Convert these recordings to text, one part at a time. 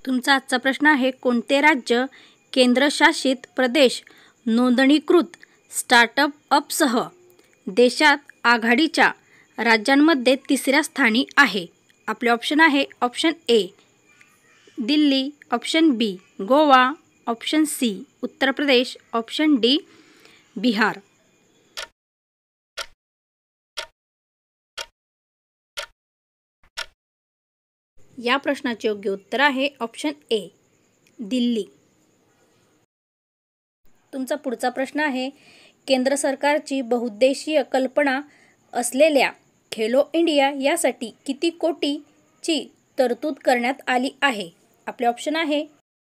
तुमचा आजचा प्रश्न आहे, कोणते राज्य केंद्रशासित प्रदेश नोंदणीकृत स्टार्टअपसह देशात आघाडीच्या राज्यांमध्ये तिसऱ्या स्थानी आहे? आपले ऑप्शन आहे option A Delhi, option B Goa, option C Uttar Pradesh, option D Bihar. या प्रश्नाचे योग्य उत्तर आहे ऑप्शन ए दिल्ली. तुमचा पुढचा प्रश्न आहे, केंद्र सरकारची बहुउद्देशीय कल्पना असलेल्या खेलो इंडिया यासाठी किती कोटीची तरतूद करण्यात आली आहे? आपले ऑप्शन आहे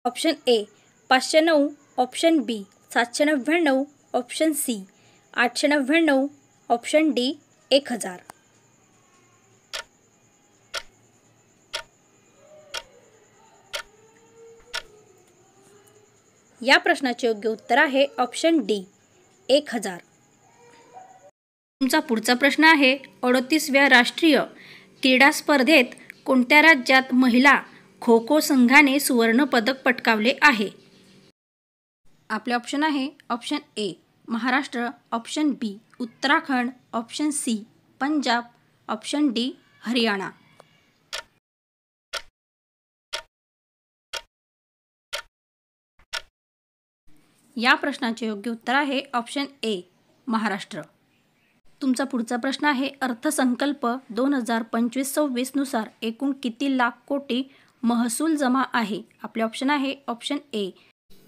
option A 509, option B 799, option C 899, option D 1000. या प्रश्नाचे योग्य उत्तर आहे ऑप्शन डी 1000. तुमचा पुढचा प्रश्न आहे, 38व्या राष्ट्रीय क्रीडा स्पर्धेत कोणत्या राज्यात महिला खो खो संघाने सुवर्ण पदक पटकावले आहे? आपले ऑप्शन आहे option A Maharashtra, option B Uttarakhand, option C Punjab, option D Haryana. या प्रश्नाचे योग्य उत्तर आहे ऑप्शन ए महाराष्ट्र. तुमचा पुढचा प्रश्न आहे, अर्थसंकल्प 2025-26 नुसार एकूण किती लाख कोटी महसूल जमा आहे? आपले ऑप्शन आहे option A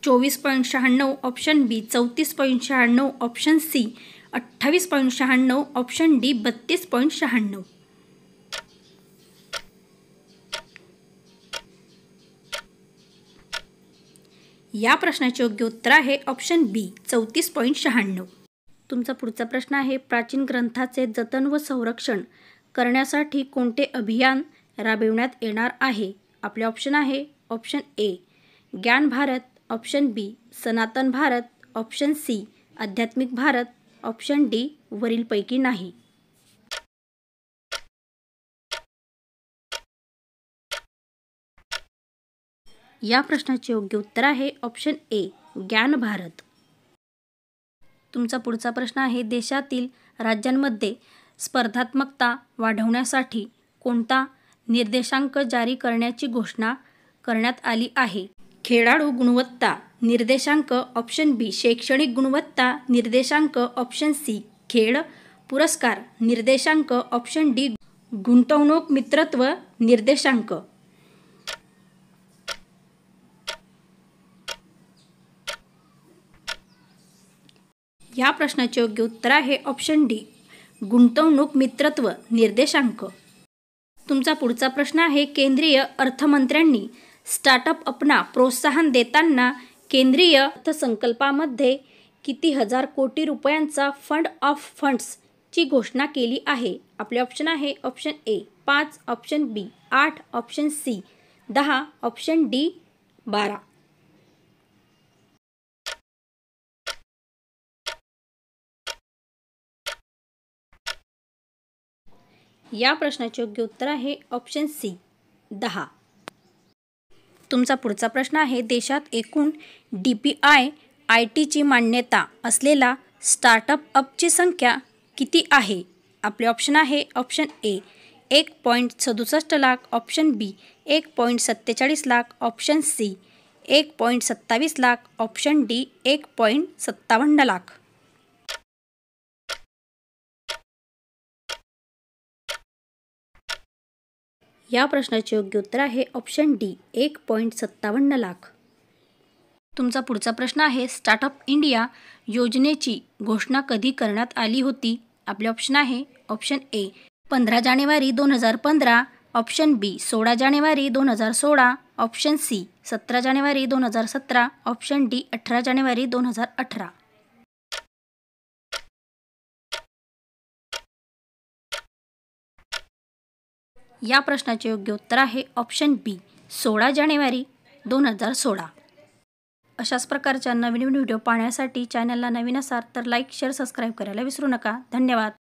24.96, option B 34.96, option C 28.96, option D 32.96. या प्रश्नाचे योग्य उत्तर आहे ऑप्शन बी 34.96. तुमचा पुढचा प्रश्न आहे, प्राचीन ग्रंथाचे जतन व संरक्षण करण्यासाठी कोणते अभियान राबविण्यात येणार आहे? आपले ऑप्शन आहे ऑप्शन ए ज्ञान भारत, ऑप्शन बी सनातन भारत, ऑप्शन सी आध्यात्मिक भारत, ऑप्शन डी वरीलपैकी नाही. या प्रश्नाचे योग्य उत्तर आहे ऑप्शन ए ज्ञान भारत. तुमचा पुढचा प्रश्न आहे, देशातील राज्यांमध्ये स्पर्धात्मकता वाढवण्यासाठी कोणता निर्देशांक जारी करण्याची घोषणा करण्यात आली आहे? खेळाडू गुणवत्ता निर्देशांक, ऑप्शन बी शैक्षणिक गुणवत्ता निर्देशांक, ऑप्शन सी खेळ पुरस्कार निर्देशांक, ऑप्शन डी गुंतवणूक मित्रत्व निर्देशांक. या प्रश्नाचे योग्य उत्तर आहे ऑप्शन डी गुंतवणूक मित्रत्व निर्देशांक. तुमचा पुढचा प्रश्न आहे, केंद्रीय अर्थमंत्र्यांनी स्टार्टअपना प्रोत्साहन देताना केंद्रीय अर्थसंकल्पामध्ये किती हजार कोटी रुपयांचा फंड ऑफ फंड्स ची घोषणा केली आहे? आपले ऑप्शन आहे option A 5, option B 8, option C 10, option D 12. या प्रश्नाचे योग्य उत्तर आहे ऑप्शन सी 10. तुमचा पुढचा प्रश्न आहे, देशात एकूण DPI-ITची मान्यता असलेला स्टार्टअपची संख्या किती आहे? आपले ऑप्शन आहे option A 1.67 lakh, option B 1.47 lakh, option C 1.27 lakh, option D 1.57 lakh. या प्रश्नाचे योग्य उत्तर आहे ऑप्शन डी 1.57 लाख. तुमचा पुढचा प्रश्न आहे, स्टार्टअप इंडिया योजनेची घोषणा कधी करण्यात आली होती? आपले ऑप्शन आहे ऑप्शन ए 15 जानेवारी 2015, ऑप्शन बी 16 जानेवारी 2016, ऑप्शन सी 17 जानेवारी 2017, ऑप्शन डी 18 जानेवारी 2018. या प्रश्नाचे योग्य उत्तर आहे ऑप्शन बी 16 जानेवारी 2016. अशाच प्रकारच्या नवीन व्हिडिओ पाहण्यासाठी चॅनलला नवीन असाल तर लाईक, शेअर, सबस्क्राईब करायला विसरू नका. धन्यवाद.